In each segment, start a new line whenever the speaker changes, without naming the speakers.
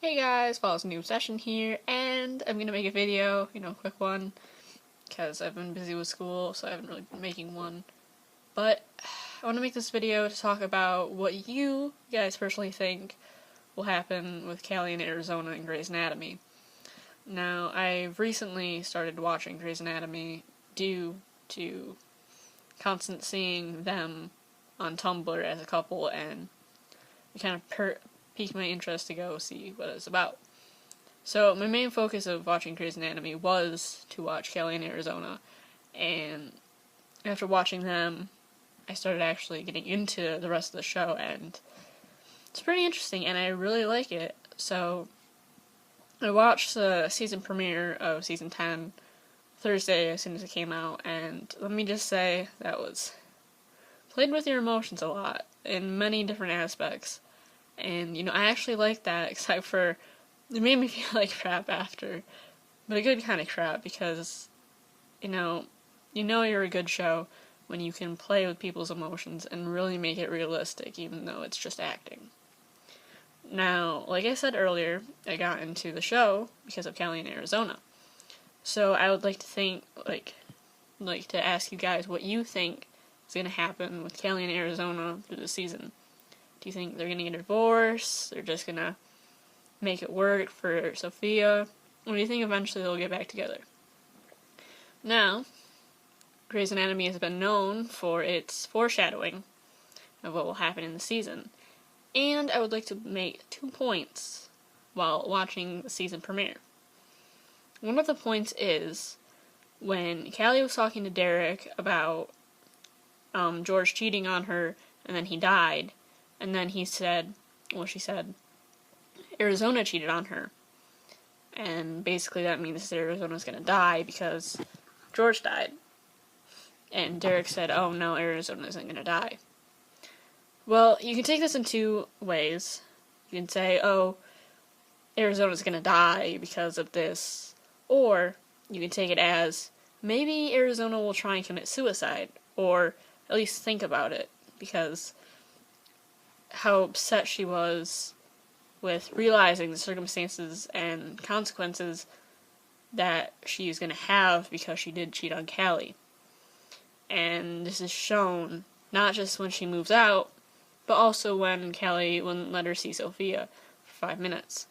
Hey guys, Follows New Obsession here, and I'm gonna make a video, quick one, because I've been busy with school, so I haven't really been making one. But I want to make this video to talk about what you guys personally think will happen with Callie in Arizona and Grey's Anatomy. Now, I've recently started watching Grey's Anatomy due to constant seeing them on Tumblr as a couple, and it kind of piqued my interest to go see what it's about. So my main focus of watching Grey's Anatomy was to watch Callie in Arizona, and after watching them, I started actually getting into the rest of the show, and it's pretty interesting, and I really like it. So I watched the season premiere of season 10 Thursday as soon as it came out, and let me just say that was played with your emotions a lot in many different aspects. And, I actually liked that, except for it made me feel like crap after. But a good kind of crap, because, you're a good show when you can play with people's emotions and really make it realistic, even though it's just acting. Now, like I said earlier, I got into the show because of Callie in Arizona. So I would like to ask you guys what you think is going to happen with Callie in Arizona through the season. Do you think they're going to get a divorce? They're just going to make it work for Sophia? Or do you think eventually they'll get back together? Now, Grey's Anatomy has been known for its foreshadowing of what will happen in the season. And I would like to make 2 points while watching the season premiere. One of the points is when Callie was talking to Derek about George cheating on her and then he died. And then she said, Arizona cheated on her. And basically that means that Arizona's gonna die because George died. And Derek said, oh no, Arizona isn't gonna die. Well, you can take this in 2 ways. You can say, oh, Arizona's gonna die because of this. Or you can take it as, maybe Arizona will try and commit suicide. Or at least think about it. Because how upset she was with realizing the circumstances and consequences that she's going to have because she did cheat on Callie. And this is shown not just when she moves out, but also when Callie wouldn't let her see Sophia for 5 minutes.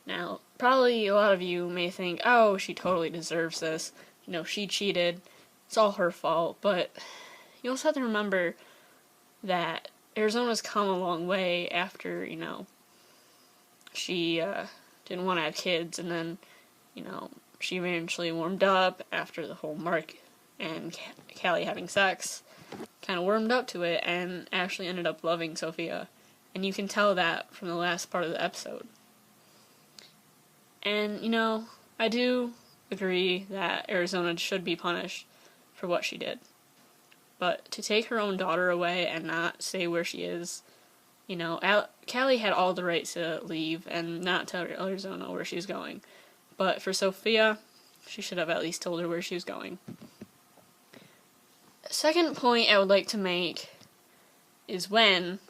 Now, probably a lot of you may think, oh, she totally deserves this. She cheated. It's all her fault. But you also have to remember that Arizona's come a long way after, she didn't want to have kids, and then, she eventually warmed up after the whole Mark and Callie having sex, kind of warmed up to it, and actually ended up loving Sophia. And you can tell that from the last part of the episode. And, I do agree that Arizona should be punished for what she did. But to take her own daughter away and not say where she is, Callie had all the right to leave and not tell Arizona where she's going. But for Sophia, she should have at least told her where she was going. Second point I would like to make is when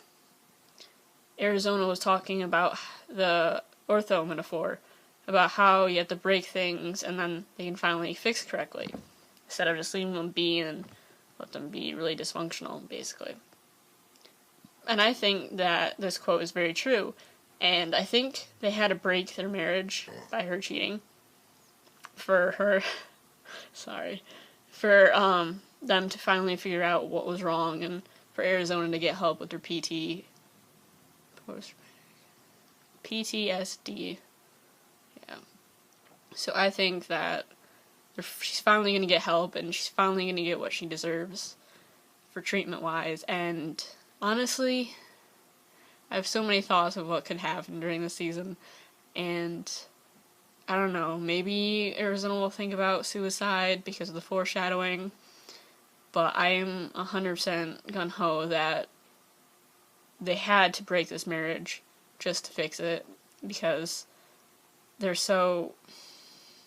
Arizona was talking about the ortho metaphor, about how you have to break things and then they can finally fix correctly, instead of just leaving them be and let them be really dysfunctional, basically. And I think that this quote is very true. And I think they had to break their marriage by her cheating for them to finally figure out what was wrong, and for Arizona to get help with her PTSD. Yeah. So I think that she's finally going to get help, and she's finally going to get what she deserves for treatment-wise. And honestly, I have so many thoughts of what could happen during the season, and I don't know, maybe Arizona will think about suicide because of the foreshadowing, but I am 100% gung-ho that they had to break this marriage just to fix it, because they're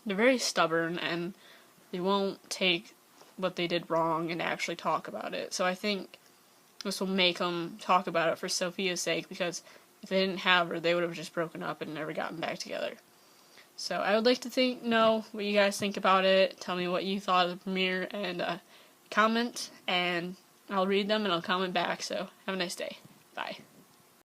very stubborn, and they won't take what they did wrong and actually talk about it. So I think this will make them talk about it for Sophia's sake, because, if they didn't have her, they would have just broken up and never gotten back together. So I would like to know what you guys think about it. Tell me what you thought of the premiere, and comment, and I'll read them and I'll comment back. So have a nice day. Bye.